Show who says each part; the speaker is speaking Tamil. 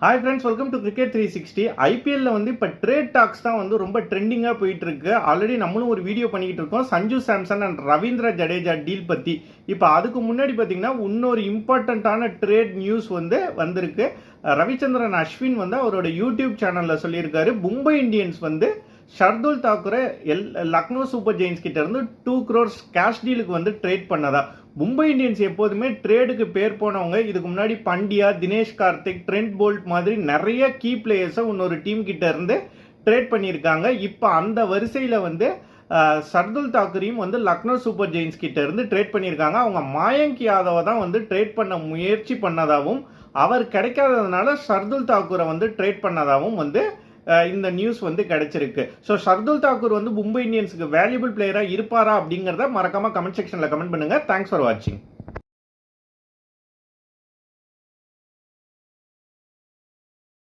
Speaker 1: Hi friends, welcome to cricket 360. ஐபிஎல்ல வந்து இப்போ ட்ரேட் டாக்ஸ் தான் வந்து ரொம்ப ட்ரெண்டிங்காக போயிட்டு இருக்கு. ஆல்ரெடி நம்மளும் ஒரு வீடியோ பண்ணிக்கிட்டு இருக்கோம் சஞ்சு சாம்சன் அண்ட் ரவீந்திர ஜடேஜா டீல் பற்றி. இப்போ அதுக்கு முன்னாடி பார்த்தீங்கன்னா இன்னொரு இம்பார்ட்டண்ட்டான ட்ரேட் நியூஸ் வந்து வந்திருக்கு. ரவிச்சந்திரன் அஸ்வின் வந்து அவரோட யூடியூப் சேனலில் சொல்லியிருக்காரு, மும்பை இந்தியன்ஸ் வந்து ஷர்துல் தாக்கூரை லக்னோ சூப்பர் ஜெயின்ஸ் கிட்ட இருந்து 2 crores கேஷ் டீலுக்கு வந்து ட்ரேட் பண்ணதா. மும்பை இந்தியன்ஸ் எப்போதுமே ட்ரேடுக்கு பேர் போனவங்க. இதுக்கு முன்னாடி பண்டியா, தினேஷ் கார்த்திக், ட்ரெண்ட் போல்ட் மாதிரி நிறைய கீ பிளேயர்ஸை இன்னொரு டீம் கிட்ட இருந்து ட்ரேட் பண்ணியிருக்காங்க. இப்போ அந்த வரிசையில் வந்து ஷர்துல் தாக்கூரையும் வந்து லக்னோ சூப்பர் ஜெயின்ஸ் கிட்ட இருந்து ட்ரேட் பண்ணியிருக்காங்க. அவங்க மாயங்க் யாதவை தான் வந்து ட்ரேட் பண்ண முயற்சி பண்ணதாகவும், அவர் கிடைக்காததுனால ஷர்துல் தாக்கூரை வந்து ட்ரேட் பண்ணதாகவும் வந்து இந்த நியூஸ் வந்து கிடைச்சிருக்கு. ஸோ ஷர்துல் தாக்கூர் வந்து மும்பை இந்தியன்ஸுக்கு வேல்யூபிள் பிளேயராக இருப்பாரா அப்படிங்கிறத மறக்காம கமெண்ட் செக்ஷனில் கமெண்ட் பண்ணுங்க. தேங்க்ஸ் ஃபார் வாட்சிங்.